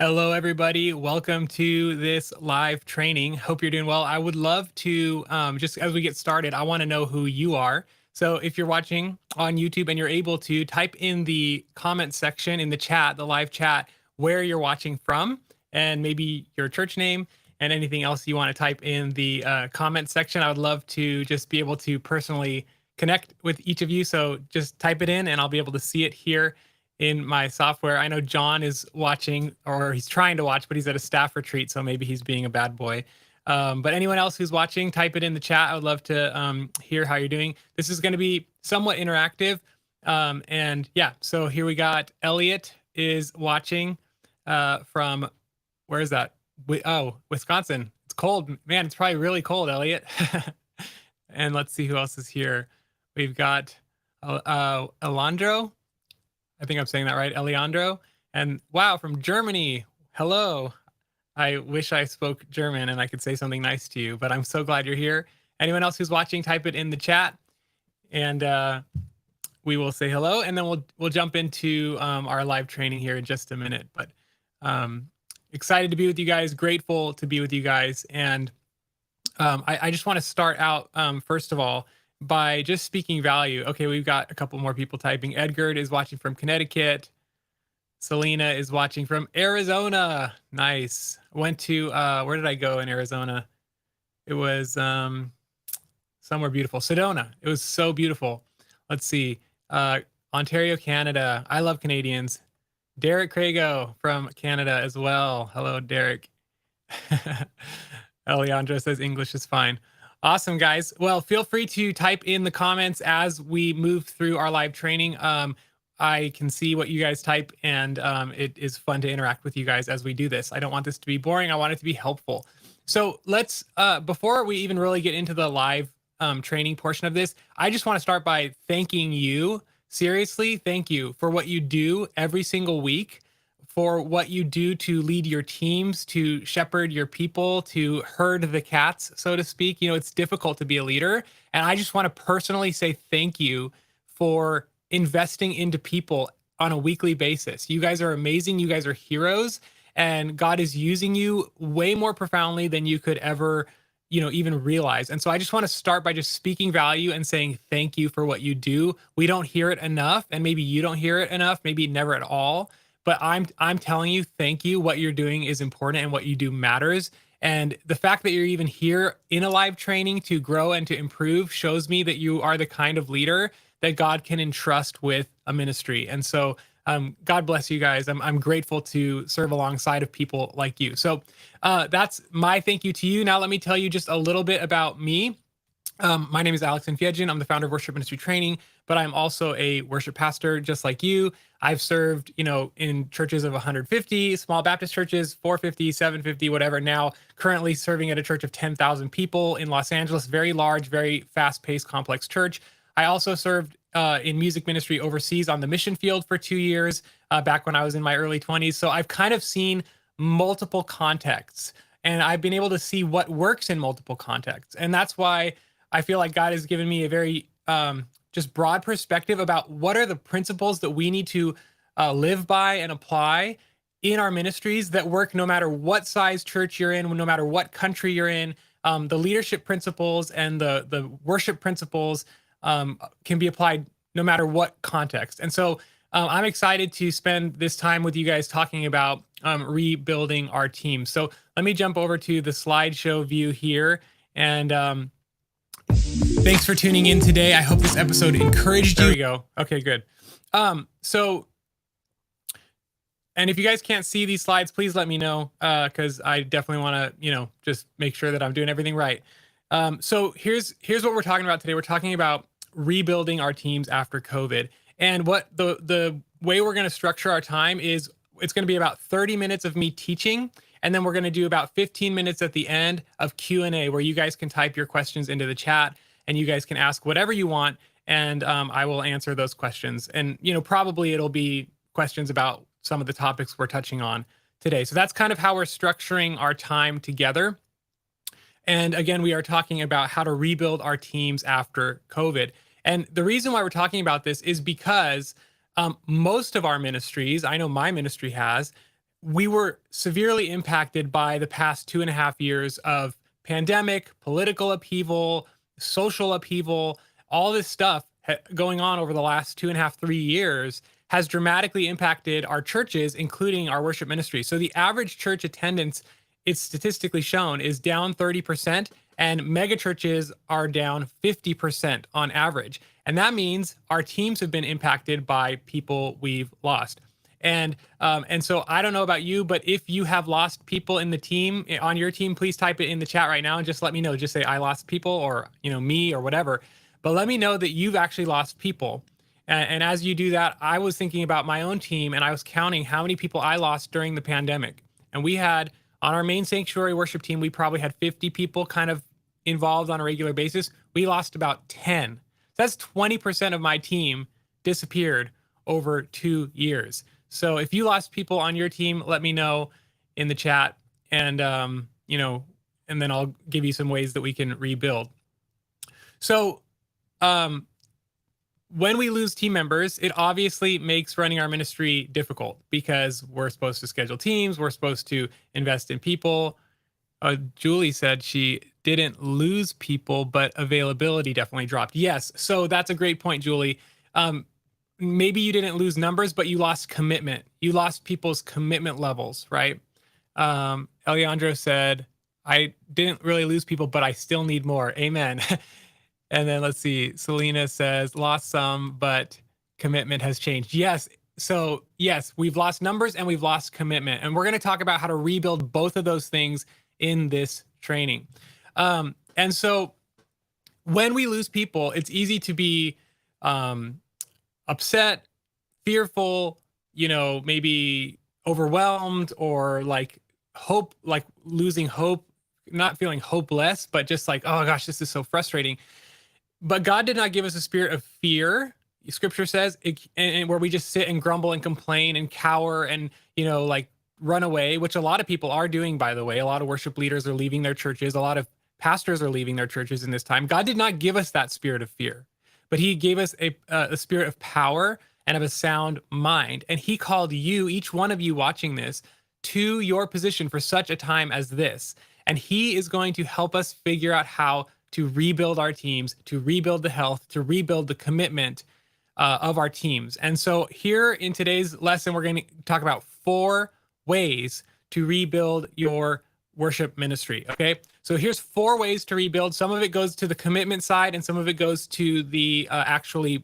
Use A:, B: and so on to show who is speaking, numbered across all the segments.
A: Hello, everybody. Welcome to this live training. Hope you're doing well. I would love to, just as we get started, I want to know who you are. So if you're watching on YouTube and you're able to type in the comment section in the chat, the live chat, where you're watching from, and maybe your church name and anything else you want to type in the comment section. I would love to just be able to personally connect with each of you. So just type it in and I'll be able to see it here in my software. I know John is watching, or he's trying to watch, but he's at a staff retreat, so maybe he's being a bad boy. But anyone else who's watching, type it in the chat. I would love to hear how you're doing. This is going to be somewhat interactive. And yeah, so here we got Elliot is watching from, where is that? Oh, Wisconsin. It's cold. Man, it's probably really cold, Elliot. And let's see who else is here. We've got Alondro. I think I'm saying that right, Eliandro. And wow, from Germany. Hello. I wish I spoke German and I could say something nice to you, but I'm so glad you're here. Anyone else who's watching, type it in the chat, and we will say hello, and then we'll jump into our live training here in just a minute. But excited to be with you guys, grateful to be with you guys, and I just want to start out first of all by just speaking value. Okay, we've got a couple more people typing. Edgar is watching from Connecticut. Selena is watching from Arizona. Nice. Went to, where did I go in Arizona? It was somewhere beautiful. Sedona. It was so beautiful. Let's see. Ontario, Canada. I love Canadians. Derek Crago from Canada as well. Hello, Derek. Alejandro says English is fine. Awesome, guys. Well, feel free to type in the comments as we move through our live training. I can see what you guys type, and it is fun to interact with you guys as we do this. I don't want this to be boring. I want it to be helpful. So let's, before we even really get into the live training portion of this, I just want to start by thanking you. Seriously, thank you for what you do every single week, for what you do to lead your teams, to shepherd your people, to herd the cats, so to speak. You know, it's difficult to be a leader. And I just want to personally say thank you for investing into people on a weekly basis. You guys are amazing. You guys are heroes. And God is using you way more profoundly than you could ever, even realize. And so I just want to start by just speaking value and saying thank you for what you do. We don't hear it enough, and maybe you don't hear it enough, maybe never at all. But I'm telling you, thank you. What you're doing is important, and what you do matters. And the fact that you're even here in a live training to grow and to improve shows me that you are the kind of leader that God can entrust with a ministry. And so God bless you guys. I'm grateful to serve alongside of people like you. So that's my thank you to you. Now let me tell you just a little bit about me. My name is Alex Nfiedjin. I'm the founder of Worship Ministry Training, but I'm also a worship pastor just like you. I've served, in churches of 150, small Baptist churches, 450, 750, whatever. Now currently serving at a church of 10,000 people in Los Angeles, very large, very fast-paced, complex church. I also served in music ministry overseas on the mission field for 2 years, back when I was in my early 20s. So I've kind of seen multiple contexts, and I've been able to see what works in multiple contexts. And that's why I feel like God has given me a very just broad perspective about what are the principles that we need to live by and apply in our ministries that work no matter what size church you're in, no matter what country you're in. The leadership principles and the worship principles can be applied no matter what context. And so I'm excited to spend this time with you guys talking about rebuilding our team. So let me jump over to the slideshow view here, and thanks for tuning in today. I hope this episode encouraged you. There we go. Okay, good. And if you guys can't see these slides, please let me know, because I definitely want to, just make sure that I'm doing everything right. So here's what we're talking about today. We're talking about rebuilding our teams after COVID. And what the way we're going to structure our time is, it's going to be about 30 minutes of me teaching, and then we're going to do about 15 minutes at the end of Q&A, where you guys can type your questions into the chat, and you guys can ask whatever you want, and I will answer those questions. And, probably it'll be questions about some of the topics we're touching on today. So that's kind of how we're structuring our time together. And again, we are talking about how to rebuild our teams after COVID. And the reason why we're talking about this is because most of our ministries, I know my ministry has, we were severely impacted by the past 2.5 years of pandemic, political upheaval, social upheaval. All this stuff going on over the last 2.5, 3 years has dramatically impacted our churches, including our worship ministry. So the average church attendance, it's statistically shown, is down 30%, and mega churches are down 50% on average. And that means our teams have been impacted by people we've lost. And so I don't know about you, but if you have lost people in the team, on your team, please type it in the chat right now and just let me know. Just say I lost people, or me, or whatever. But let me know that you've actually lost people. And as you do that, I was thinking about my own team, and I was counting how many people I lost during the pandemic. And we had, on our main sanctuary worship team, we probably had 50 people kind of involved on a regular basis. We lost about 10. That's 20% of my team disappeared over 2 years. So if you lost people on your team, let me know in the chat, and and then I'll give you some ways that we can rebuild. So when we lose team members, it obviously makes running our ministry difficult, because we're supposed to schedule teams, we're supposed to invest in people. Julie said she didn't lose people, but availability definitely dropped. Yes, so that's a great point, Julie. Maybe you didn't lose numbers, but you lost commitment. You lost people's commitment levels, right? Alejandro said, I didn't really lose people, but I still need more. Amen. And then let's see, Selena says, lost some, but commitment has changed. Yes. So yes, we've lost numbers and we've lost commitment. And we're going to talk about how to rebuild both of those things in this training. And so when we lose people, it's easy to be upset, fearful, maybe overwhelmed, or like losing hope, not feeling hopeless, but just like, oh gosh, this is so frustrating. But God did not give us a spirit of fear. Scripture says, and where we just sit and grumble and complain and cower and, run away, which a lot of people are doing, by the way. A lot of worship leaders are leaving their churches. A lot of pastors are leaving their churches in this time. God did not give us that spirit of fear, but he gave us a spirit of power and of a sound mind. And he called you, each one of you watching this, to your position for such a time as this. And he is going to help us figure out how to rebuild our teams, to rebuild the health, to rebuild the commitment of our teams. And so here in today's lesson, we're going to talk about 4 ways to rebuild your worship ministry. Okay, so here's 4 ways to rebuild. Some of it goes to the commitment side, and some of it goes to the actually,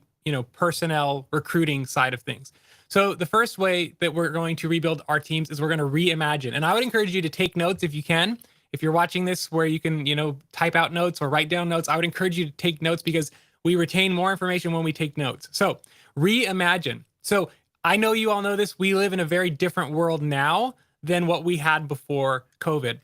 A: personnel recruiting side of things. So the first way that we're going to rebuild our teams is we're going to reimagine. And I would encourage you to take notes if you can. If you're watching this where you can, type out notes or write down notes, I would encourage you to take notes, because we retain more information when we take notes. So reimagine. So I know you all know this. We live in a very different world now than what we had before COVID.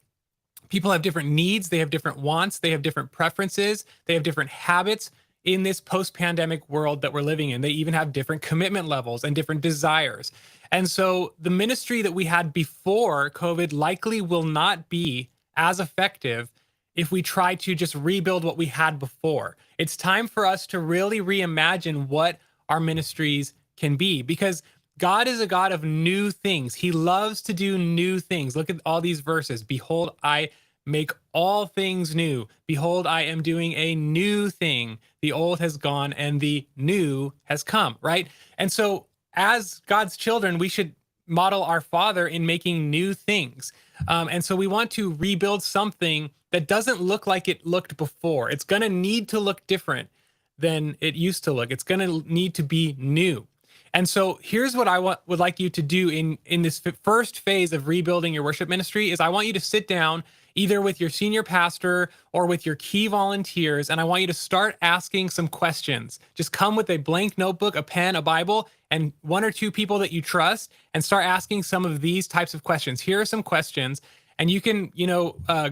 A: People have different needs. They have different wants. They have different preferences. They have different habits in this post-pandemic world that we're living in. They even have different commitment levels and different desires. And so the ministry that we had before COVID likely will not be as effective if we try to just rebuild what we had before. It's time for us to really reimagine what our ministries can be, because God is a God of new things. He loves to do new things. Look at all these verses. Behold, I make all things new. Behold, I am doing a new thing. The old has gone and the new has come, right? And so as God's children, we should model our Father in making new things. And so we want to rebuild something that doesn't look like it looked before. It's going to need to look different than it used to look. It's going to need to be new. And so here's what I would like you to do in this first phase of rebuilding your worship ministry is I want you to sit down either with your senior pastor or with your key volunteers, and I want you to start asking some questions. Just come with a blank notebook, a pen, a Bible, and 1 or 2 people that you trust, and start asking some of these types of questions. Here are some questions, and you can,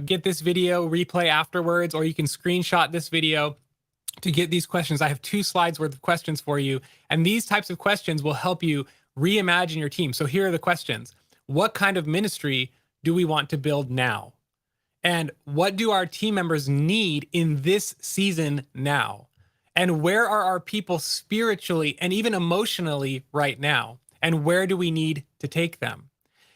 A: get this video replay afterwards, or you can screenshot this video to get these questions. I have 2 slides worth of questions for you, and these types of questions will help you reimagine your team. So here are the questions. What kind of ministry do we want to build now? And what do our team members need in this season now? And where are our people spiritually and even emotionally right now? And where do we need to take them?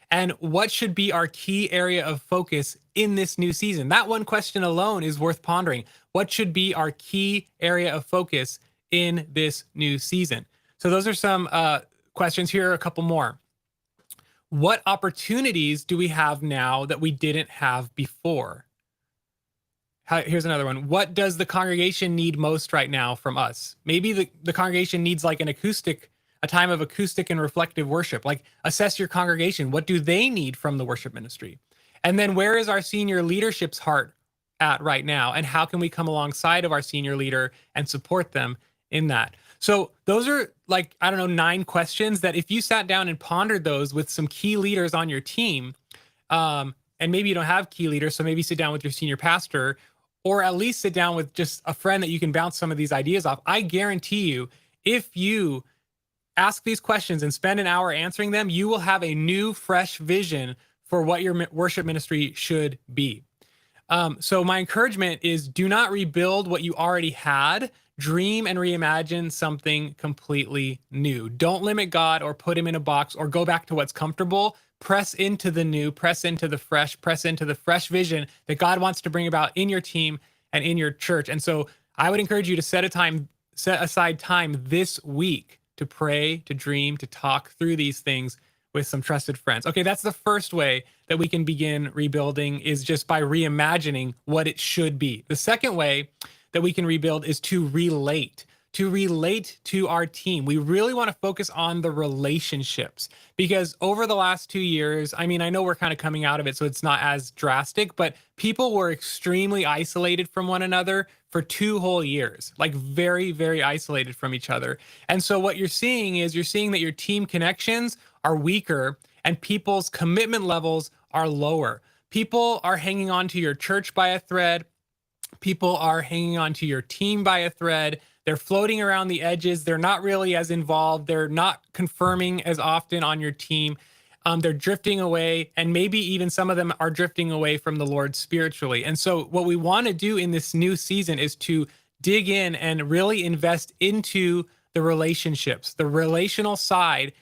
A: And what should be our key area of focus in this new season? That one question alone is worth pondering. What should be our key area of focus in this new season? So those are some questions. Here are a couple more. What opportunities do we have now that we didn't have before? Here's another one. What does the congregation need most right now from us? Maybe the congregation needs like a time of acoustic and reflective worship. Like, assess your congregation. What do they need from the worship ministry? And then where is our senior leadership's heart at right now? And how can we come alongside of our senior leader and support them in that? So those are, like, I don't know, 9 questions that if you sat down and pondered those with some key leaders on your team, and maybe you don't have key leaders, so maybe sit down with your senior pastor, or at least sit down with just a friend that you can bounce some of these ideas off. I guarantee you, if you ask these questions and spend an hour answering them, you will have a new, fresh vision for what your worship ministry should be. So my encouragement is, do not rebuild what you already had. Dream and reimagine something completely new. Don't limit God or put him in a box or go back to what's comfortable. Press into the new, press into the fresh, press into the fresh vision that God wants to bring about in your team and in your church. And so I would encourage you to set aside time this week to pray, to dream, to talk through these things with some trusted friends. Okay, that's the first way that we can begin rebuilding, is just by reimagining what it should be. The second way that we can rebuild is to relate to our team. We really want to focus on the relationships, because over the last 2 years, I mean, I know we're kind of coming out of it, so it's not as drastic, but people were extremely isolated from one another for 2 whole years, like very, very isolated from each other. And so what you're seeing that your team connections are weaker and people's commitment levels are lower. People are hanging on to your church by a thread. People are hanging on to your team by a thread. They're floating around the edges. They're not really as involved. They're not confirming as often on your team. They're drifting away, and maybe even some of them are drifting away from the Lord spiritually. And so what we want to do in this new season is to dig in and really invest into the relationships. The relational side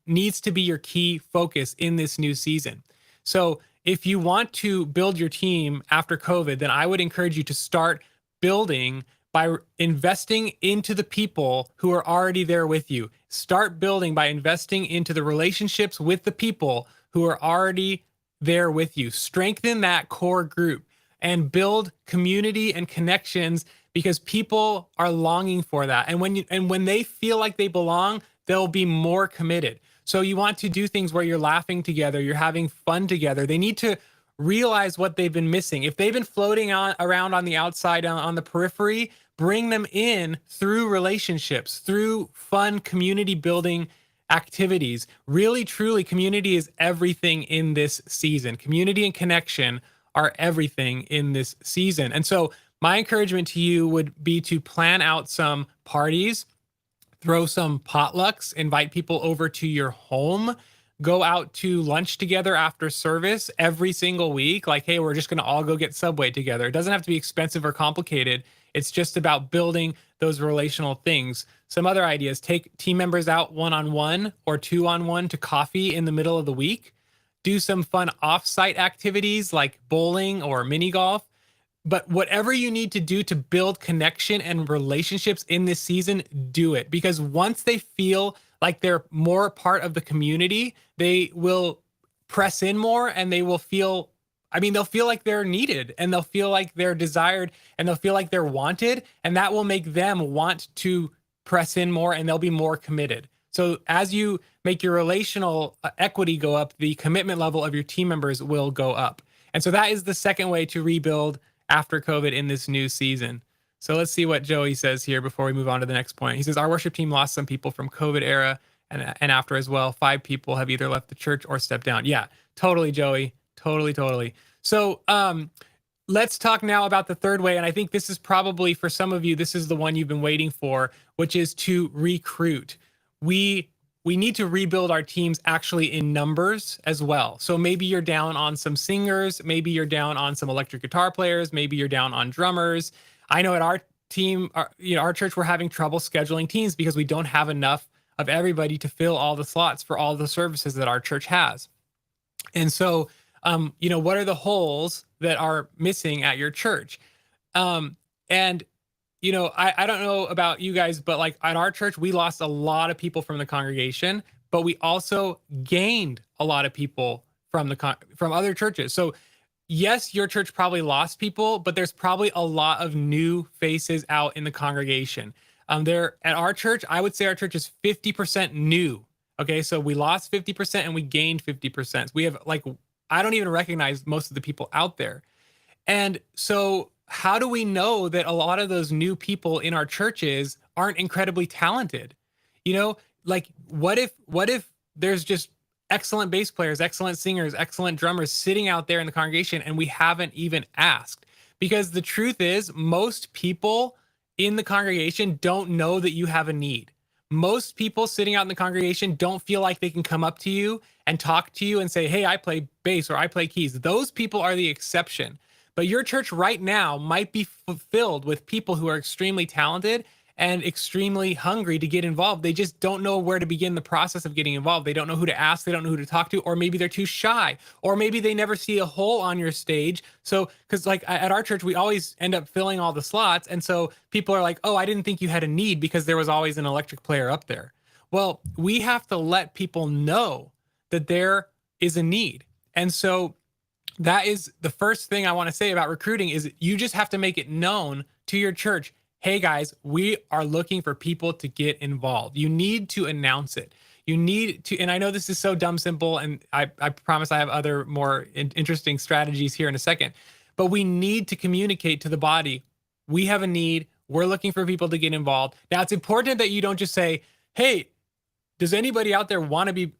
A: needs to be your key focus in this new season. So if you want to build your team after COVID, then I would encourage you to start building by investing into the people who are already there with you. Start building by investing into the relationships with the people who are already there with you. Strengthen that core group and build community and connections, because people are longing for that. And when they feel like they belong, they'll be more committed. So you want to do things where you're laughing together, you're having fun together. They need to realize what they've been missing. If they've been floating around on the outside, on the periphery, bring them in through relationships, through fun community building activities. Really, truly, community is everything in this season. Community and connection are everything in this season. And so my encouragement to you would be to plan out some parties, throw some potlucks, invite people over to your home, go out to lunch together after service every single week. Like, hey, we're just going to all go get Subway together. It doesn't have to be expensive or complicated. It's just about building those relational things. Some other ideas: take team members out one-on-one or two-on-one to coffee in the middle of the week. Do some fun off-site activities like bowling or mini golf. But whatever you need to do to build connection and relationships in this season, do it. Because once they feel like they're more part of the community, they will press in more, and they'll feel like they're needed, and they'll feel like they're desired, and they'll feel like they're wanted. And that will make them want to press in more, and they'll be more committed. So as you make your relational equity go up, the commitment level of your team members will go up. And so that is the second way to rebuild after COVID in this new season. So let's see what Joey says here before we move on to the next point. He says, our worship team lost some people from COVID era and after as well. 5 people have either left the church or stepped down. Yeah, totally, Joey. Totally. So let's talk now about the third way. And I think this is probably, for some of you, this is the one you've been waiting for, which is to recruit. We need to rebuild our teams actually in numbers as well. So maybe you're down on some singers, maybe you're down on some electric guitar players, maybe you're down on drummers. I know at our team, our church, we're having trouble scheduling teams because we don't have enough of everybody to fill all the slots for all the services that our church has. And so, what are the holes that are missing at your church? And I don't know about you guys, but like at our church, we lost a lot of people from the congregation, but we also gained a lot of people from from other churches. So yes, your church probably lost people, but there's probably a lot of new faces out in the congregation. There at our church, I would say our church is 50% new. Okay, so we lost 50% and we gained 50%. We have like, I don't even recognize most of the people out there. And so, how do we know that a lot of those new people in our churches aren't incredibly talented? Like what if there's just excellent bass players, excellent singers, excellent drummers sitting out there in the congregation and we haven't even asked? Because the truth is, most people in the congregation don't know that you have a need. Most people sitting out in the congregation don't feel like they can come up to you and talk to you and say, "Hey, I play bass or I play keys." Those people are the exception. But your church right now might be filled with people who are extremely talented and extremely hungry to get involved. They just don't know where to begin the process of getting involved. They don't know who to ask. They don't know who to talk to, or maybe they're too shy, or maybe they never see a hole on your stage. So, because like at our church, we always end up filling all the slots. And so people are like, "Oh, I didn't think you had a need because there was always an electric player up there." Well, we have to let people know that there is a need. And so that is the first thing I want to say about recruiting is you just have to make it known to your church. Hey guys, we are looking for people to get involved. You need to announce it. You need to, and I know this is so dumb simple, and I promise I have other more interesting strategies here in a second, but we need to communicate to the body. We have a need. We're looking for people to get involved. Now it's important that you don't just say, "Hey, does anybody out there want to be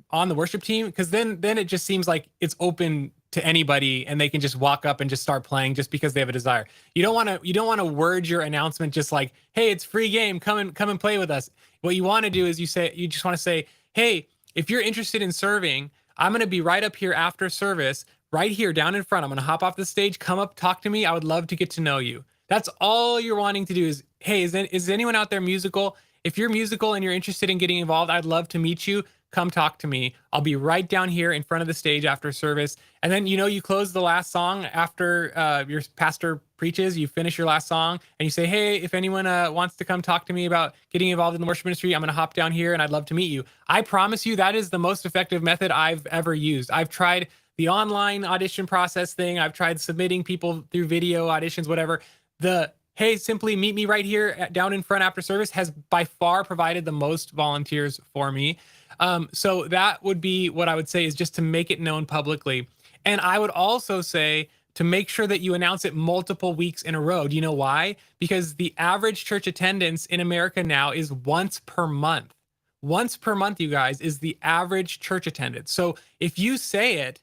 A: on the worship team?" Because then it just seems like it's open to anybody and they can just walk up and just start playing just because they have a desire. You don't want to word your announcement just like, "Hey, it's free game, come and play with us." What you want to do is you just want to say, "Hey, if you're interested in serving, I'm going to be right up here after service, right here down in front. I'm going to hop off the stage, come up, talk to me. I would love to get to know you." That's all you're wanting to do is, "Hey, is anyone out there musical? If you're musical and you're interested in getting involved, I'd love to meet you. Come talk to me. I'll be right down here in front of the stage after service." And then, you close the last song after your pastor preaches, you finish your last song and you say, "Hey, if anyone wants to come talk to me about getting involved in the worship ministry, I'm going to hop down here and I'd love to meet you." I promise you that is the most effective method I've ever used. I've tried the online audition process thing. I've tried submitting people through video auditions, whatever. The "Hey, simply meet me right here down in front after service" has by far provided the most volunteers for me. So that would be what I would say, is just to make it known publicly. And I would also say to make sure that you announce it multiple weeks in a row. Do you know why? Because the average church attendance in America now is once per month. Once per month, you guys, is the average church attendance. So if you say it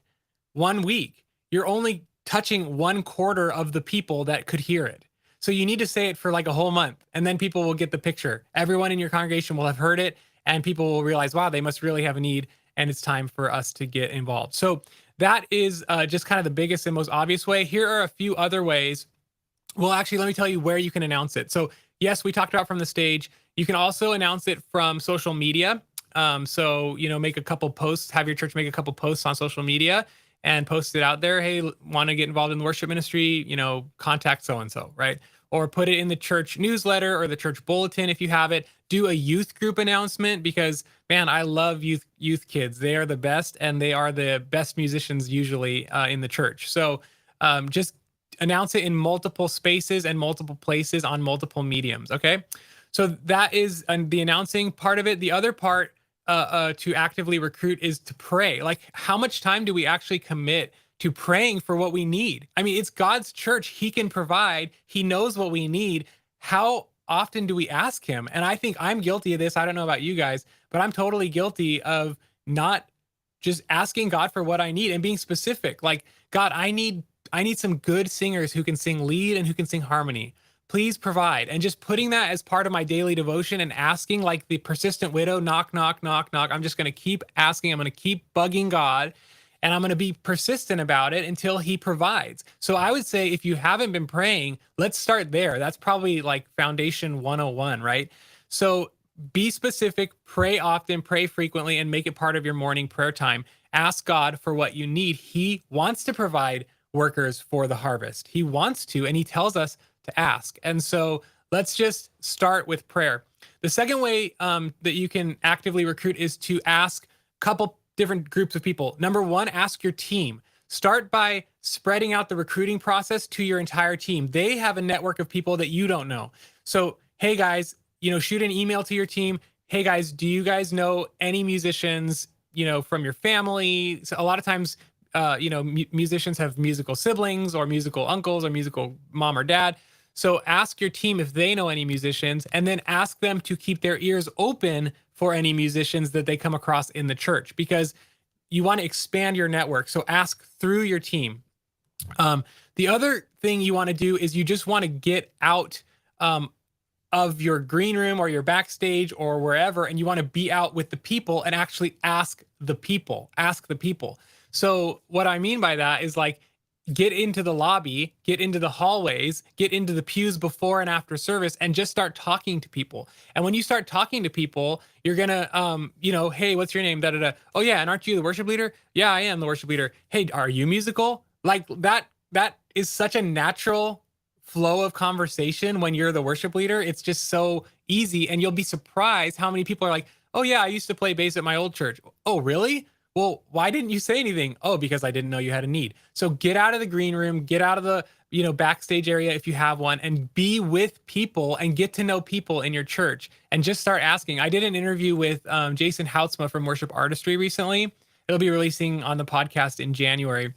A: one week, you're only touching 1/4 of the people that could hear it. So you need to say it for like a whole month, and then people will get the picture. Everyone in your congregation will have heard it, and people will realize, wow, they must really have a need, and it's time for us to get involved. So that is just kind of the biggest and most obvious way. Here are a few other ways. Well, actually, let me tell you where you can announce it. So yes, we talked about from the stage. You can also announce it from social media. So, make a couple posts, have your church make a couple posts on social media and post it out there. "Hey, want to get involved in the worship ministry, contact so-and-so," right? Or put it in the church newsletter or the church bulletin if you have it. Do a youth group announcement because, man, I love youth kids. They are the best, and they are the best musicians usually in the church. So just announce it in multiple spaces and multiple places on multiple mediums, okay? So that is the announcing part of it. The other part to actively recruit is to pray. Like, how much time do we actually commit to praying for what we need? I mean, it's God's church. He can provide. He knows what we need. How often do we ask him? And I think I'm guilty of this. I don't know about you guys, but I'm totally guilty of not just asking God for what I need and being specific. Like, "God, I need some good singers who can sing lead and who can sing harmony. Please provide." And just putting that as part of my daily devotion and asking, like the persistent widow, knock, knock, knock, knock. I'm just going to keep asking. I'm going to keep bugging God, and I'm going to be persistent about it until he provides. So I would say if you haven't been praying, let's start there. That's probably like foundation 101, right? So be specific, pray often, pray frequently, and make it part of your morning prayer time. Ask God for what you need. He wants to provide workers for the harvest. He wants to, and he tells us to ask. And so let's just start with prayer. The second way that you can actively recruit is to ask a couple different groups of people. Number one, ask your team. Start by spreading out the recruiting process to your entire team. They have a network of people that you don't know. So, hey guys, shoot an email to your team. Hey guys, do you guys know any musicians, from your family? So a lot of times, musicians have musical siblings or musical uncles or musical mom or dad. So ask your team if they know any musicians, and then ask them to keep their ears open for any musicians that they come across in the church, because you want to expand your network. So ask through your team. The other thing you want to do is you just want to get out of your green room or your backstage or wherever, and you want to be out with the people and actually ask the people. So what I mean by that is, like, get into the lobby, get into the hallways, get into the pews before and after service, and just start talking to people. And when you start talking to people, you're gonna, hey, what's your name? Da da da. Oh yeah, and aren't you the worship leader? Yeah, I am the worship leader. Hey, are you musical? Like that is such a natural flow of conversation when you're the worship leader. It's just so easy, and you'll be surprised how many people are like, oh yeah, I used to play bass at my old church. Oh really? Well, why didn't you say anything? Oh, because I didn't know you had a need. So get out of the green room, get out of the, backstage area if you have one, and be with people and get to know people in your church, and just start asking. I did an interview with Jason Houtsma from Worship Artistry recently. It'll be releasing on the podcast in January.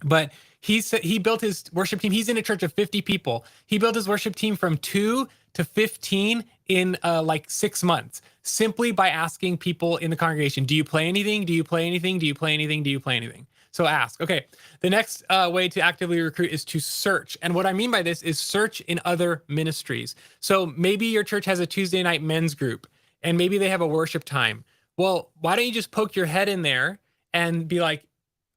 A: But he built his worship team. He's in a church of 50 people. He built his worship team from 2 to 15 in like 6 months, simply by asking people in the congregation, do you play anything? Do you play anything? Do you play anything? Do you play anything? So ask. Okay. The next way to actively recruit is to search. And what I mean by this is search in other ministries. So maybe your church has a Tuesday night men's group, and maybe they have a worship time. Well, why don't you just poke your head in there and be like,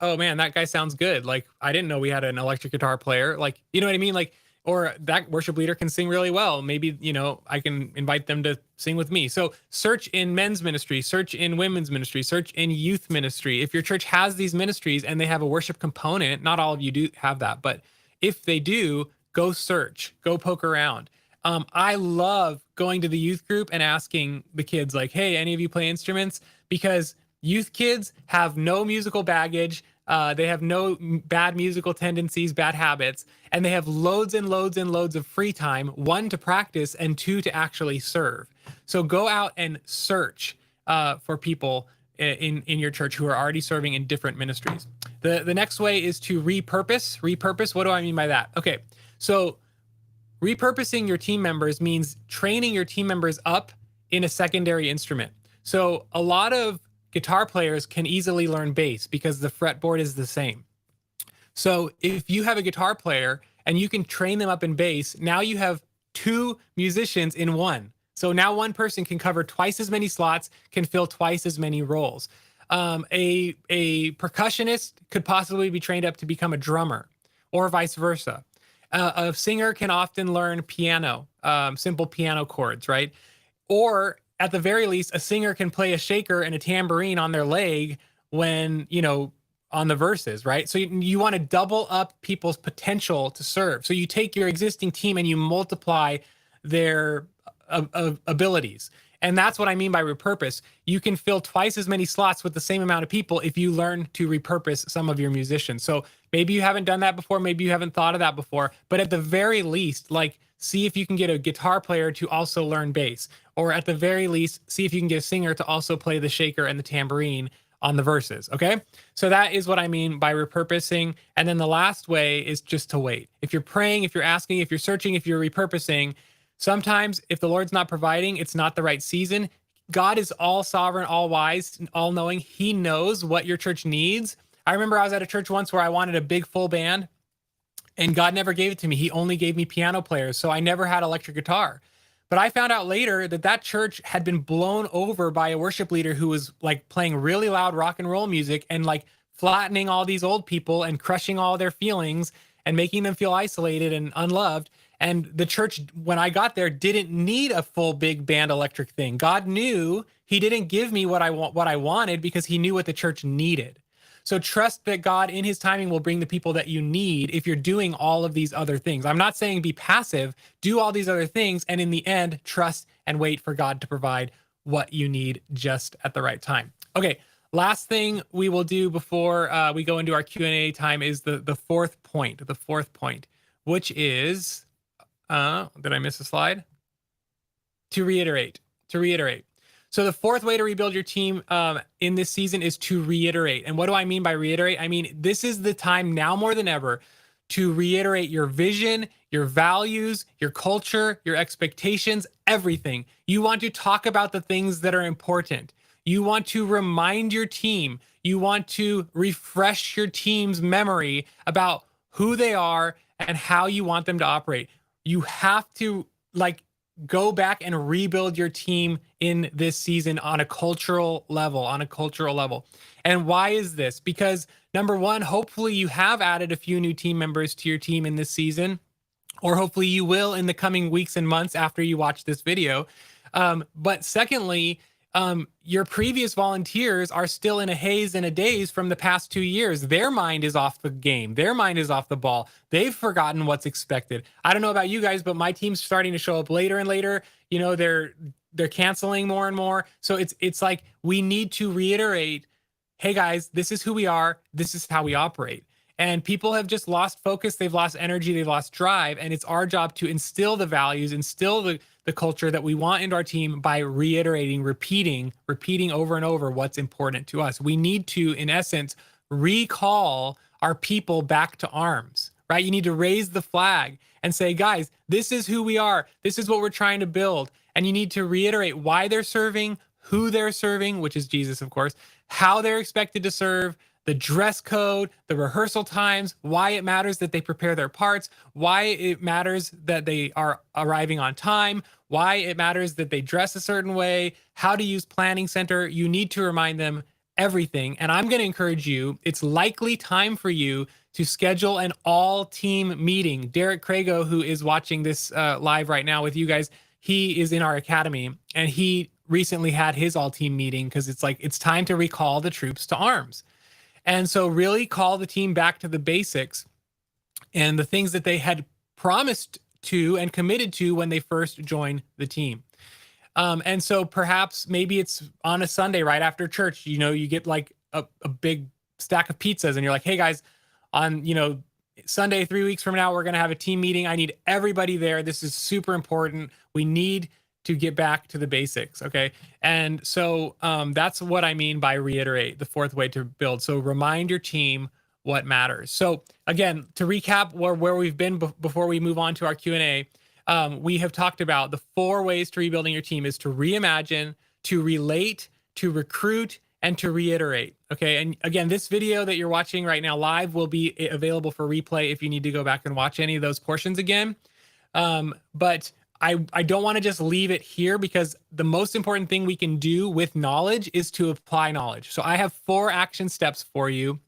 A: oh man, that guy sounds good. Like, I didn't know we had an electric guitar player. Like, you know what I mean? Like, or that worship leader can sing really well. Maybe, I can invite them to sing with me. So search in men's ministry, search in women's ministry, search in youth ministry. If your church has these ministries and they have a worship component, not all of you do have that, but if they do, go search, go poke around. I love going to the youth group and asking the kids, like, hey, any of you play instruments? Because youth kids have no musical baggage. They have no bad musical tendencies, bad habits, and they have loads and loads and loads of free time, 1, to practice, and 2, to actually serve. So go out and search for people in your church who are already serving in different ministries. The next way is to repurpose. Repurpose, what do I mean by that? Okay, so repurposing your team members means training your team members up in a secondary instrument. So a lot of guitar players can easily learn bass because the fretboard is the same. So if you have a guitar player and you can train them up in bass, now you have 2 musicians in one. So now one person can cover twice as many slots, can fill twice as many roles. A percussionist could possibly be trained up to become a drummer, or vice versa. A singer can often learn piano, simple piano chords, right? Or at the very least, a singer can play a shaker and a tambourine on their leg when, on the verses, right? So you want to double up people's potential to serve. So you take your existing team and you multiply their abilities. And that's what I mean by repurpose. You can fill twice as many slots with the same amount of people if you learn to repurpose some of your musicians. So maybe you haven't done that before, maybe you haven't thought of that before, but at the very least, like, see if you can get a guitar player to also learn bass, or at the very least, see if you can get a singer to also play the shaker and the tambourine on the verses, okay? So that is what I mean by repurposing. And then the last way is just to wait. If you're praying, if you're asking, if you're searching, if you're repurposing, sometimes if the Lord's not providing, it's not the right season. God is all sovereign, all wise, all knowing. He knows what your church needs. I remember I was at a church once where I wanted a big full band, and God never gave it to me. He only gave me piano players, so I never had electric guitar. But I found out later that that church had been blown over by a worship leader who was like playing really loud rock and roll music and like flattening all these old people and crushing all their feelings and making them feel isolated and unloved. And the church, when I got there, didn't need a full big band electric thing. God knew he didn't give me what I wanted because he knew what the church needed. So trust that God in his timing will bring the people that you need if you're doing all of these other things. I'm not saying be passive, do all these other things, and in the end, trust and wait for God to provide what you need just at the right time. Okay, last thing we will do before we go into our Q&A time is the fourth point, which is, did I miss a slide? To reiterate. So the fourth way to rebuild your team in this season is to reiterate. And what do I mean by reiterate? I mean, this is the time now more than ever to reiterate your vision, your values, your culture, your expectations, everything. You want to talk about the things that are important. You want to remind your team. You want to refresh your team's memory about who they are and how you want them to operate. You have to go back and rebuild your team in this season on a cultural level, And why is this? Because number one, hopefully you have added a few new team members to your team in this season, or hopefully you will in the coming weeks and months after you watch this video. But secondly, your previous volunteers are still in a haze and a daze from the past 2 years. Their mind is off the game. Their mind is off the ball. They've forgotten what's expected. I don't know about you guys, but my team's starting to show up later and later. You know, they're canceling more and more. So it's like we need to reiterate, hey guys, this is who we are. This is how we operate. And people have just lost focus. They've lost energy. They've lost drive. And it's our job to instill the values, instill the culture that we want into our team by reiterating, repeating over and over what's important to us. We need to, in essence, recall our people back to arms, right? You need to raise the flag and say, guys, this is who we are. This is what we're trying to build. And you need to reiterate why they're serving, who they're serving, which is Jesus, of course, how they're expected to serve, the dress code, the rehearsal times, why it matters that they prepare their parts, why it matters that they are arriving on time, why it matters that they dress a certain way, how to use Planning Center. You need to remind them everything. And I'm going to encourage you, it's likely time for you to schedule an all-team meeting. Derek Crago, who is watching this live right now with you guys, he is in our academy, and he recently had his all-team meeting because it's time to recall the troops to arms. And so really call the team back to the basics and the things that they had promised to and committed to when they first joined the team. And so perhaps maybe it's on a Sunday right after church, you know, you get like a big stack of pizzas and you're like, hey guys, on, you know, Sunday, 3 weeks from now, we're going to have a team meeting. I need everybody there. This is super important. We need to get back to the basics. Okay. And so that's what I mean by reiterate, the fourth way to build. So remind your team what matters. So again, to recap where we've been before we move on to our Q&A, we have talked about the 4 ways to rebuilding your team is to reimagine, to relate, to recruit, and to reiterate. Okay. And again, this video that you're watching right now live will be available for replay if you need to go back and watch any of those portions again. But I don't want to just leave it here, because the most important thing we can do with knowledge is to apply knowledge. So I have 4 action steps for you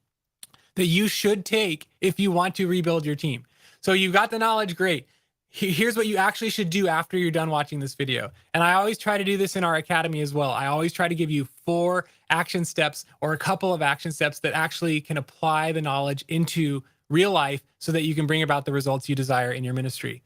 A: that you should take if you want to rebuild your team. So you've got the knowledge, great. Here's what you actually should do after you're done watching this video. And I always try to do this in our academy as well. I always try to give you 4 action steps or a couple of action steps that actually can apply the knowledge into real life so that you can bring about the results you desire in your ministry.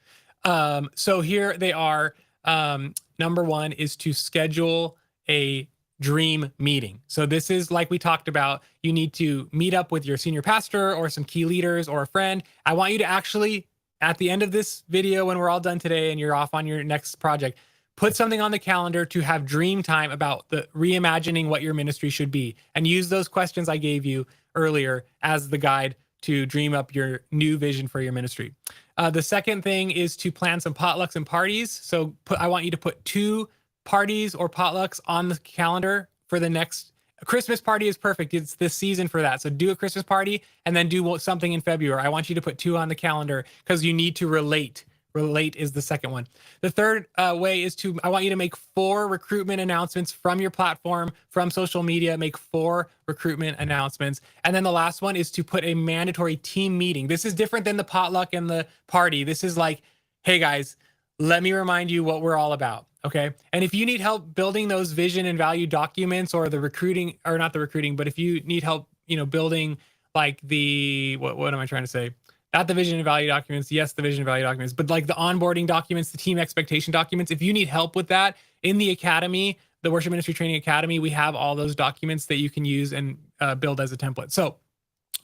A: So here they are. Number 1 is to schedule a dream meeting. So this is like we talked about, you need to meet up with your senior pastor or some key leaders or a friend. I want you to actually, at the end of this video, when we're all done today and you're off on your next project, put something on the calendar to have dream time about the reimagining what your ministry should be, and use those questions I gave you earlier as the guide to dream up your new vision for your ministry. The second thing is to plan some potlucks and parties. So I want you to put 2 parties or potlucks on the calendar for the next. A Christmas party is perfect. It's this season for that. So do a Christmas party and then do something in February. I want you to put 2 on the calendar because you need to relate. Relate is the second one. The third way is I want you to make 4 recruitment announcements from your platform, from social media. Make 4 recruitment announcements. And then the last one is to put a mandatory team meeting. This is different than the potluck and the party. This is like, hey guys, let me remind you what we're all about. Okay. And if you need help building those vision and value documents, or the recruiting, or not the recruiting, but if you need help, building like what am I trying to say? Not the vision and value documents. Yes, the vision and value documents, but like the onboarding documents, the team expectation documents. If you need help with that in the academy, the Worship Ministry Training Academy, we have all those documents that you can use and build as a template. So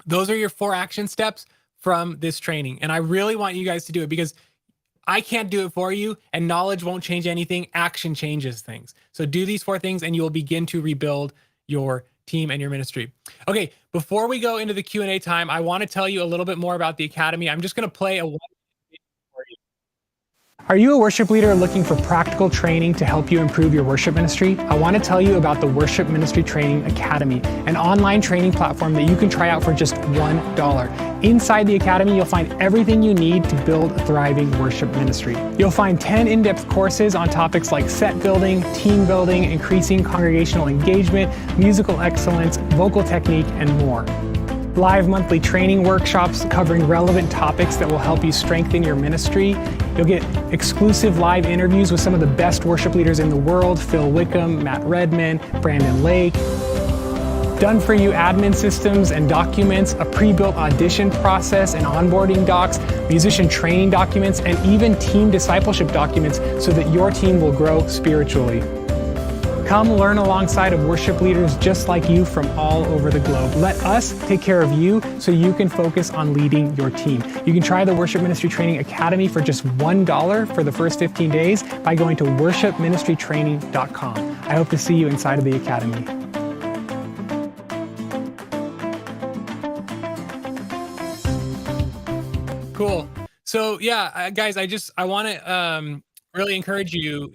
A: those are your 4 action steps from this training. And I really want you guys to do it because I can't do it for you, and knowledge won't change anything. Action changes things. So do these 4 things and you will begin to rebuild your team and your ministry. Okay, before we go into the Q&A time, I want to tell you a little bit more about the Academy. I'm just going to play a 1 minute for you. Are you a worship leader looking for practical training to help you improve your worship ministry? I want to tell you about the Worship Ministry Training Academy, an online training platform that you can try out for just $1. Inside the Academy, you'll find everything you need to build a thriving worship ministry. You'll find 10 in-depth courses on topics like set building, team building, increasing congregational engagement, musical excellence, vocal technique, and more. Live monthly training workshops covering relevant topics that will help you strengthen your ministry. You'll get exclusive live interviews with some of the best worship leaders in the world: Phil Wickham, Matt Redman, Brandon Lake. Done-for-you admin systems and documents, a pre-built audition process and onboarding docs, musician training documents, and even team discipleship documents so that your team will grow spiritually. Come learn alongside of worship leaders just like you from all over the globe. Let us take care of you so you can focus on leading your team. You can try the Worship Ministry Training Academy for just $1 for the first 15 days by going to worshipministrytraining.com. I hope to see you inside of the Academy. Cool. So yeah, guys, I want to really encourage you,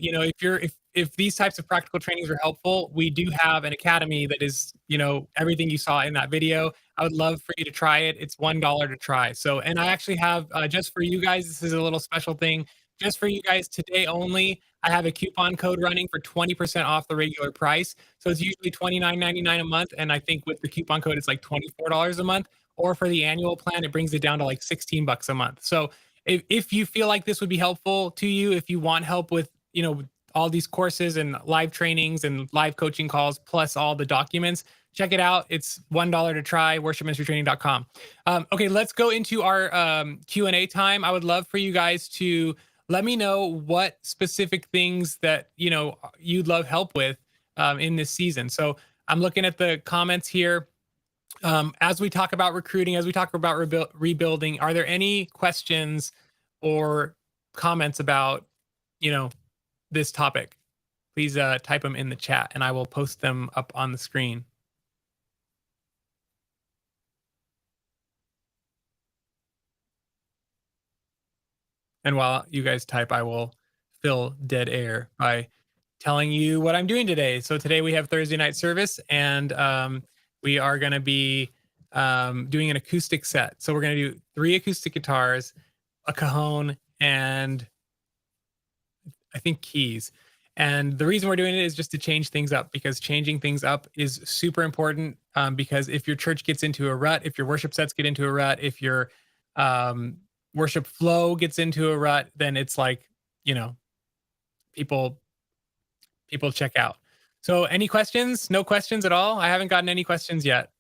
A: if these types of practical trainings are helpful, we do have an academy that is, everything you saw in that video. I would love for you to try it. It's $1 to try. So, and I actually have, just for you guys, this is a little special thing. Just for you guys today only, I have a coupon code running for 20% off the regular price. So it's usually $29.99 a month. And I think with the coupon code, it's like $24 a month. Or for the annual plan, it brings it down to like $16 a month. So if you feel like this would be helpful to you, if you want help with, all these courses and live trainings and live coaching calls, plus all the documents, check it out. It's $1 to try, worshipministrytraining.com. Okay, let's go into our Q&A time. I would love for you guys to let me know what specific things that, you'd love help with in this season. So I'm looking at the comments here. As we talk about recruiting, as we talk about rebuilding, are there any questions or comments about, this topic? Please type them in the chat and I will post them up on the screen. And while you guys type, I will fill dead air by telling you what I'm doing today. So today we have Thursday night service, and we are going to be doing an acoustic set. So we're going to do 3 acoustic guitars, a cajon, and I think keys. And the reason we're doing it is just to change things up, because changing things up is super important. Because if your church gets into a rut, if your worship sets get into a rut, if your worship flow gets into a rut, then it's like, people check out. So any questions? No questions at all? I haven't gotten any questions yet.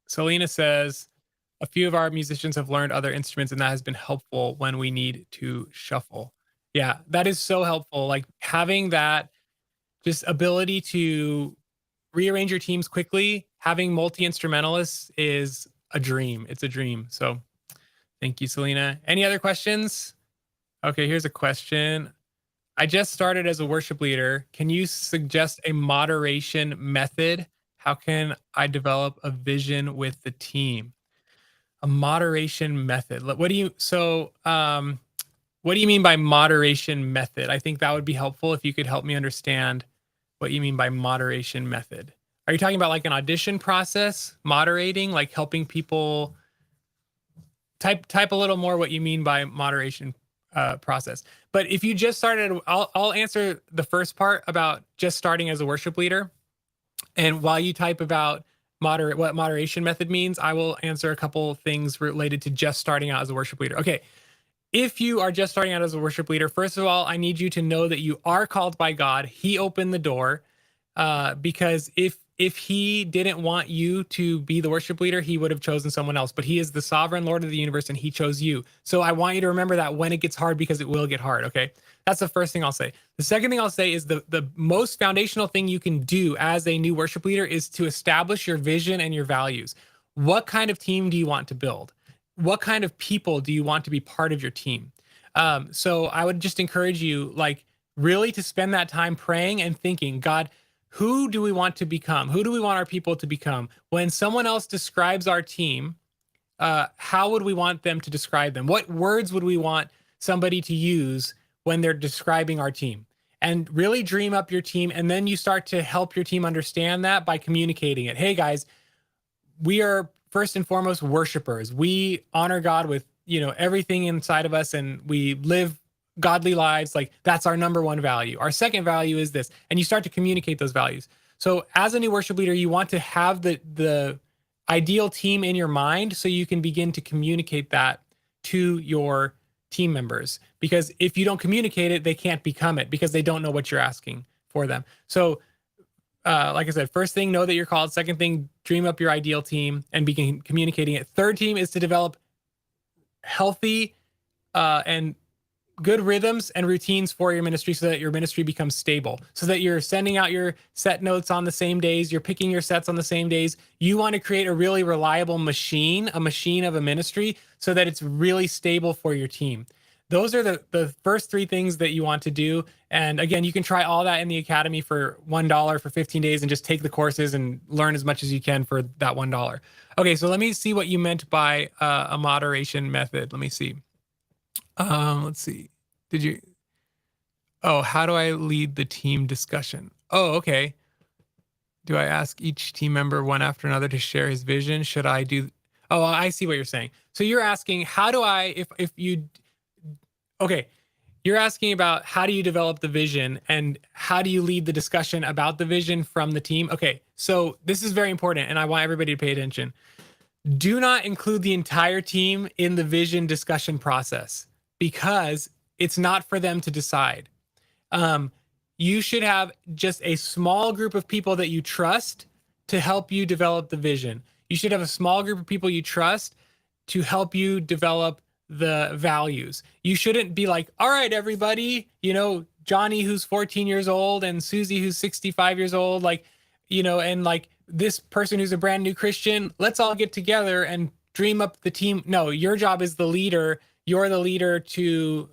A: Selena says, a few of our musicians have learned other instruments and that has been helpful when we need to shuffle. Yeah, that is so helpful. Like having that just ability to rearrange your teams quickly, having multi-instrumentalists is a dream. It's a dream. So thank you, Selena. Any other questions? Okay, here's a question. I just started as a worship leader. Can you suggest a moderation method? How can I develop a vision with the team? A moderation method. What do you mean by moderation method? I think that would be helpful if you could help me understand what you mean by moderation method. Are you talking about like an audition process, moderating, like helping people? Type a little more what you mean by moderation process. But if you just started, I'll answer the first part about just starting as a worship leader. And while you type about what moderation method means, I will answer a couple things related to just starting out as a worship leader. Okay. If you are just starting out as a worship leader, first of all, I need you to know that you are called by God. He opened the door. because if he didn't want you to be the worship leader, he would have chosen someone else. But he is the sovereign Lord of the universe, and he chose you. So I want you to remember that when it gets hard, because it will get hard. Okay, that's the first thing I'll say. The second thing I'll say is the most foundational thing you can do as a new worship leader is to establish your vision and your values. What kind of team do you want to build? What kind of people do you want to be part of your team? So I would just encourage you, like, really to spend that time praying and thinking, God, who do we want to become? Who do we want our people to become? When someone else describes our team, how would we want them to describe them? What words would we want somebody to use when they're describing our team? And really dream up your team. And then you start to help your team understand that by communicating it. Hey, guys, we are first and foremost worshipers. We honor God with, everything inside of us, and we live godly lives. Like, that's our number one value. Our second value is this. And you start to communicate those values. So as a new worship leader, you want to have the ideal team in your mind so you can begin to communicate that to your team members. Because if you don't communicate it, they can't become it because they don't know what you're asking for them. So like I said, first thing, know that you're called. Second thing, dream up your ideal team and begin communicating it. Third team is to develop healthy and good rhythms and routines for your ministry so that your ministry becomes stable, so that you're sending out your set notes on the same days, you're picking your sets on the same days. You want to create a really reliable machine, a machine of a ministry, so that it's really stable for your team. Those are the first three things that you want to do. And again, you can try all that in the academy for $1 for 15 days and just take the courses and learn as much as you can for that $1. Okay, so let me see what you meant by a moderation method. Let me see. Let's see. How do I lead the team discussion? Oh, okay. Do I ask each team member one after another to share his vision? Should I do? Oh, I see what you're saying. So you're asking, how do I, okay, you're asking about how do you develop the vision and how do you lead the discussion about the vision from the team? Okay, so this is very important and I want everybody to pay attention. Do not include the entire team in the vision discussion process because it's not for them to decide. You should have just a small group of people that you trust to help you develop the vision. You should have a small group of people you trust to help you develop the values. You shouldn't be like, all right, everybody, Johnny, who's 14 years old, and Susie, who's 65 years old, and like this person who's a brand new Christian, let's all get together and dream up the team. No, your job is the leader. You're the leader to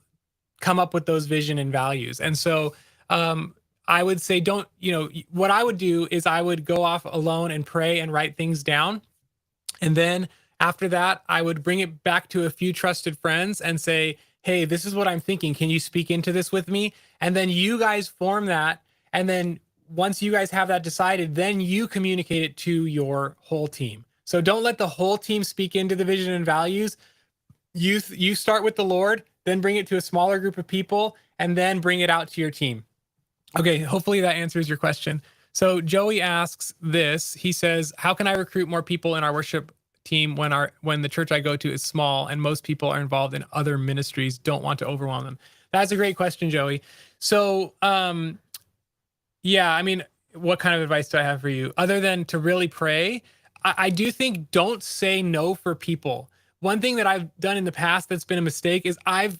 A: come up with those vision and values. And so I would say, what I would do is I would go off alone and pray and write things down. And then after that, I would bring it back to a few trusted friends and say, hey, this is what I'm thinking. Can you speak into this with me? And then you guys form that. And then once you guys have that decided, then you communicate it to your whole team. So don't let the whole team speak into the vision and values. You start with the Lord, then bring it to a smaller group of people, and then bring it out to your team. Okay, hopefully that answers your question. So Joey asks this. He says, how can I recruit more people in our worship team when the church I go to is small and most people are involved in other ministries, don't want to overwhelm them? That's a great question, Joey. So what kind of advice do I have for you other than to really pray? I do think don't say no for people. One thing that I've done in the past that's been a mistake is I've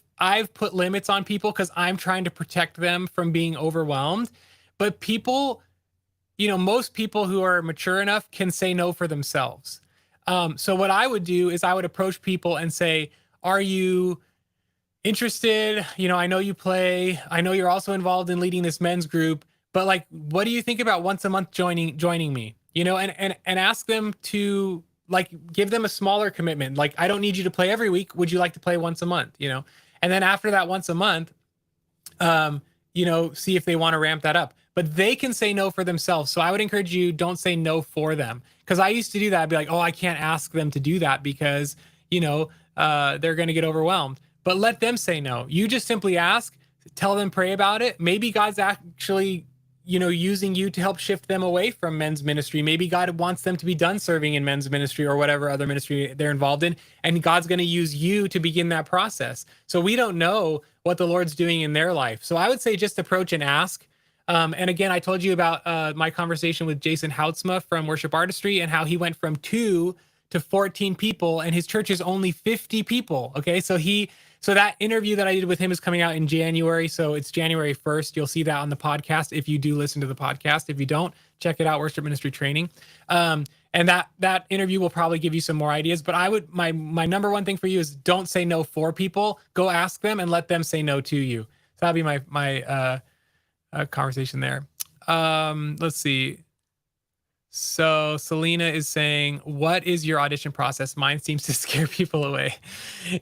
A: put limits on people because I'm trying to protect them from being overwhelmed. But people, most people who are mature enough can say no for themselves. So what I would do is I would approach people and say, are you interested? I know you play. I know you're also involved in leading this men's group, but like, what do you think about once a month joining me? And ask them to give them a smaller commitment. Like, I don't need you to play every week. Would you like to play once a month? And then after that once a month, see if they want to ramp that up. But they can say no for themselves. So I would encourage you, don't say no for them. Because I used to do that. I'd be like, oh, I can't ask them to do that because, they're going to get overwhelmed. But let them say no. You just simply ask, tell them, pray about it. Maybe God's actually, using you to help shift them away from men's ministry. Maybe God wants them to be done serving in men's ministry or whatever other ministry they're involved in. And God's going to use you to begin that process. So we don't know what the Lord's doing in their life. So I would say just approach and ask. And again, I told you about my conversation with Jason Houtsma from Worship Artistry and how he went from 2 to 14 people, and his church is only 50 people. Okay, so that interview that I did with him is coming out in January. So it's January 1st. You'll see that on the podcast if you do listen to the podcast. If you don't, check it out, Worship Ministry Training. And that interview will probably give you some more ideas. But my number one thing for you is don't say no for people. Go ask them and let them say no to you. So that'll be my conversation there. Let's see. So Selena is saying, what is your audition process? Mine seems to scare people away.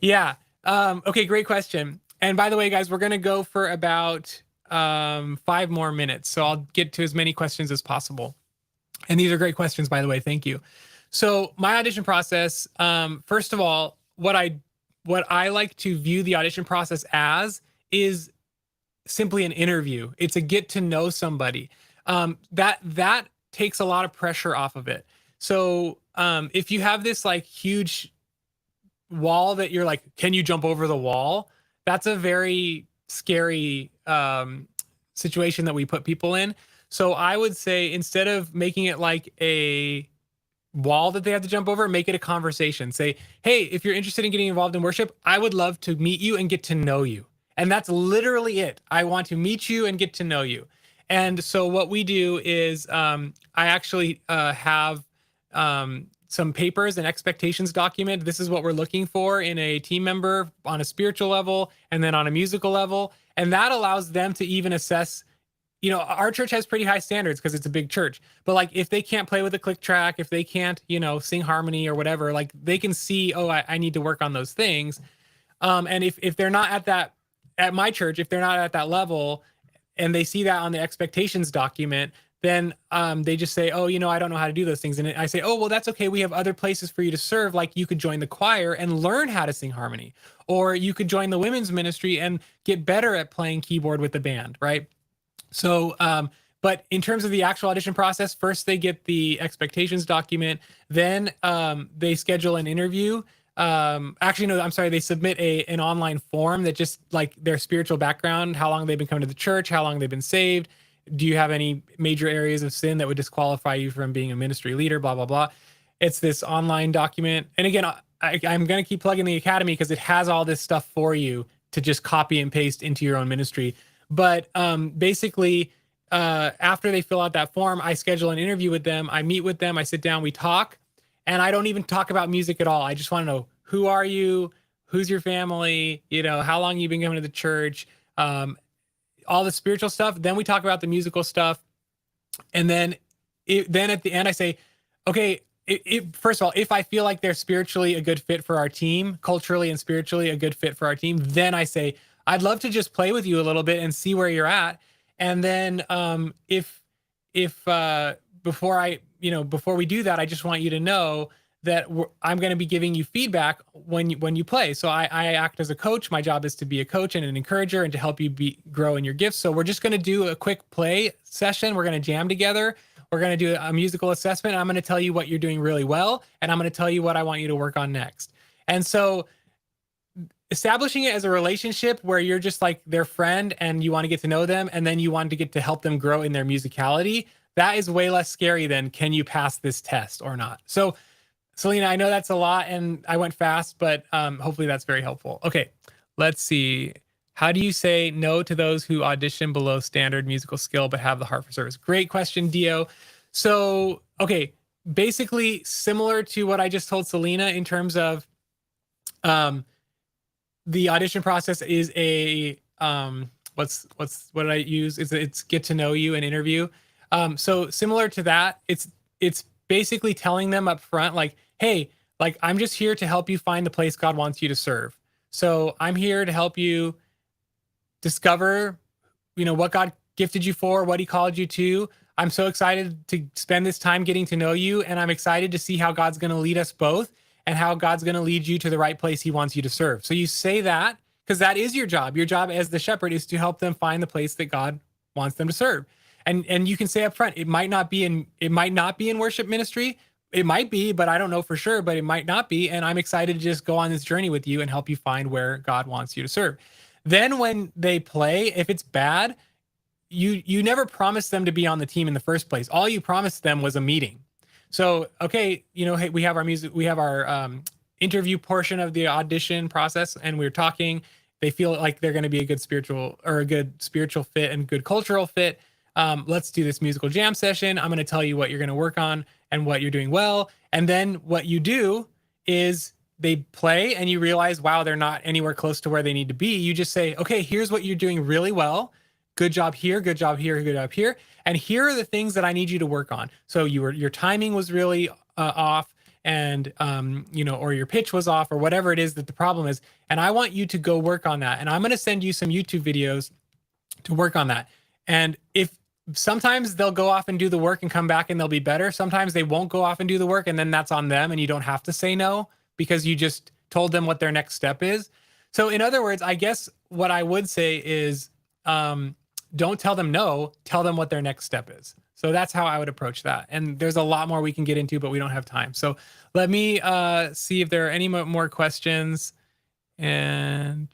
A: Yeah. Okay, great question. And by the way, guys, we're going to go for about 5 more minutes. So I'll get to as many questions as possible. And these are great questions, by the way. Thank you. So my audition process, first of all, what I like to view the audition process as is simply an interview. It's a get to know somebody. That takes a lot of pressure off of it. So if you have this like huge wall that you're like, can you jump over the wall? That's a very scary situation that we put people in. So I would say, instead of making it like a wall that they have to jump over, make it a conversation. Say, hey, if you're interested in getting involved in worship, I would love to meet you and get to know you. And that's literally it. I want to meet you and get to know you. And so what we do is I actually have some papers and expectations document. This is what we're looking for in a team member on a spiritual level and then on a musical level. And that allows them to even assess, our church has pretty high standards because it's a big church. But like, if they can't play with a click track, if they can't, sing harmony or whatever, like they can see, oh, I need to work on those things. And if they're not at my church, if they're not at that level and they see that on the expectations document, then they just say, oh, I don't know how to do those things. And I say, oh, well, that's okay. We have other places for you to serve. Like, you could join the choir and learn how to sing harmony, or you could join the women's ministry and get better at playing keyboard with the band, right? So, but in terms of the actual audition process, first they get the expectations document, then they schedule an interview. Actually, no, I'm sorry. They submit an online form that just like their spiritual background, how long they've been coming to the church, how long they've been saved. Do you have any major areas of sin that would disqualify you from being a ministry leader, blah, blah, blah. It's this online document. And again, I'm going to keep plugging the academy because it has all this stuff for you to just copy and paste into your own ministry. But basically, after they fill out that form, I schedule an interview with them. I meet with them. I sit down, we talk. And I don't even talk about music at all. I just want to know, who are you? Who's your family? How long you've been coming to the church? All the spiritual stuff. Then we talk about the musical stuff. And then at the end, I say, okay, first of all, if I feel like they're spiritually a good fit for our team, culturally and spiritually a good fit for our team, then I say, I'd love to just play with you a little bit and see where you're at. And then if before we do that, I just want you to know that I'm going to be giving you feedback when you play. So I act as a coach. My job is to be a coach and an encourager and to help you grow in your gifts. So we're just going to do a quick play session. We're going to jam together. We're going to do a musical assessment. I'm going to tell you what you're doing really well, and I'm going to tell you what I want you to work on next. And so establishing it as a relationship where you're just like their friend and you want to get to know them, and then you want to get to help them grow in their musicality, that is way less scary than, can you pass this test or not? So Selena, I know that's a lot and I went fast, but hopefully that's very helpful. Okay, let's see. How do you say no to those who audition below standard musical skill but have the heart for service? Great question, Dio. So, okay, basically similar to what I just told Selena in terms of the audition process is a, what did I use? It's get to know you and interview. So similar to that, it's basically telling them up front, like, hey, like, I'm just here to help you find the place God wants you to serve. So I'm here to help you discover, what God gifted you for, what he called you to. I'm so excited to spend this time getting to know you. And I'm excited to see how God's going to lead us both and how God's going to lead you to the right place he wants you to serve. So you say that because that is your job. Your job as the shepherd is to help them find the place that God wants them to serve. And you can say up front, it might not be in worship ministry. It might be, but I don't know for sure, but it might not be. And I'm excited to just go on this journey with you and help you find where God wants you to serve. Then when they play, if it's bad, you never promised them to be on the team in the first place. All you promised them was a meeting. So, okay, hey, we have our interview portion of the audition process, and we're talking. They feel like they're going to be a good spiritual fit and good cultural fit. Let's do this musical jam session. I'm going to tell you what you're going to work on and what you're doing well. And then what you do is they play and you realize, wow, they're not anywhere close to where they need to be. You just say, okay, here's what you're doing really well. Good job here, good job here, good job here. And here are the things that I need you to work on. So your timing was really off, and or your pitch was off, or whatever it is that the problem is. And I want you to go work on that. And I'm going to send you some YouTube videos to work on that. And if sometimes they'll go off and do the work and come back and they'll be better. Sometimes they won't go off and do the work, and then that's on them, and you don't have to say no because you just told them what their next step is. So in other words, I guess what I would say is, don't tell them no, tell them what their next step is. So that's how I would approach that. And there's a lot more we can get into, but we don't have time. So let me see if there are any more questions. And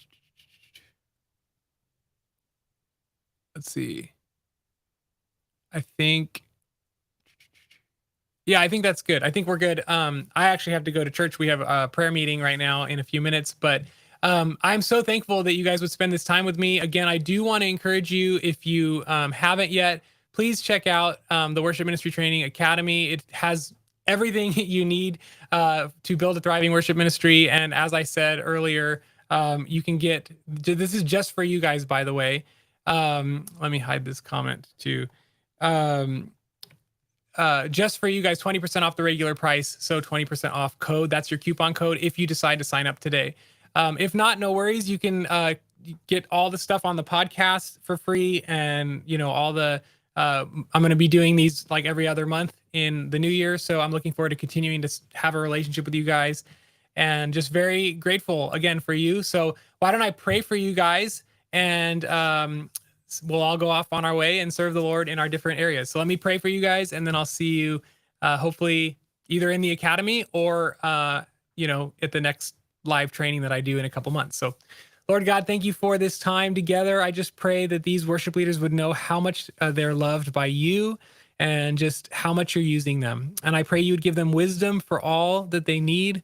A: let's see. I think that's good. I think we're good. I actually have to go to church. We have a prayer meeting right now in a few minutes, but I'm so thankful that you guys would spend this time with me. Again, I do want to encourage you, if you haven't yet, please check out the Worship Ministry Training Academy. It has everything you need to build a thriving worship ministry. And as I said earlier, you can get, this is just for you guys, by the way. Let me hide this comment too. Just for you guys, 20% off the regular price. So 20% off code. That's your coupon code if you decide to sign up today. If not, no worries. You can get all the stuff on the podcast for free, and all the I'm going to be doing these like every other month in the new year. So I'm looking forward to continuing to have a relationship with you guys, and just very grateful again for you. So why don't I pray for you guys, and we'll all go off on our way and serve the Lord in our different areas. So let me pray for you guys, and then I'll see you hopefully either in the academy or at the next live training that I do in a couple months. So Lord God, thank you for this time together. I just pray that these worship leaders would know how much they're loved by you, and just how much you're using them. And I pray you would give them wisdom for all that they need,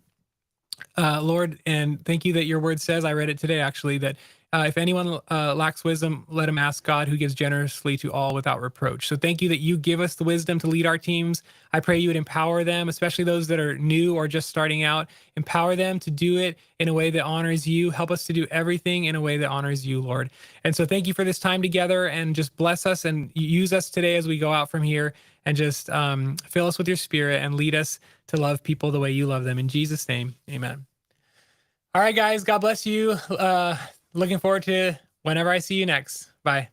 A: Lord. And thank you that your word says, I read it today actually, that if anyone lacks wisdom, let him ask God, who gives generously to all without reproach. So thank you that you give us the wisdom to lead our teams. I pray you would empower them, especially those that are new or just starting out. Empower them to do it in a way that honors you. Help us to do everything in a way that honors you, Lord. And so thank you for this time together, and just bless us and use us today as we go out from here, and just fill us with your spirit and lead us to love people the way you love them. In Jesus' name, amen. All right, guys, God bless you. Looking forward to whenever I see you next. Bye.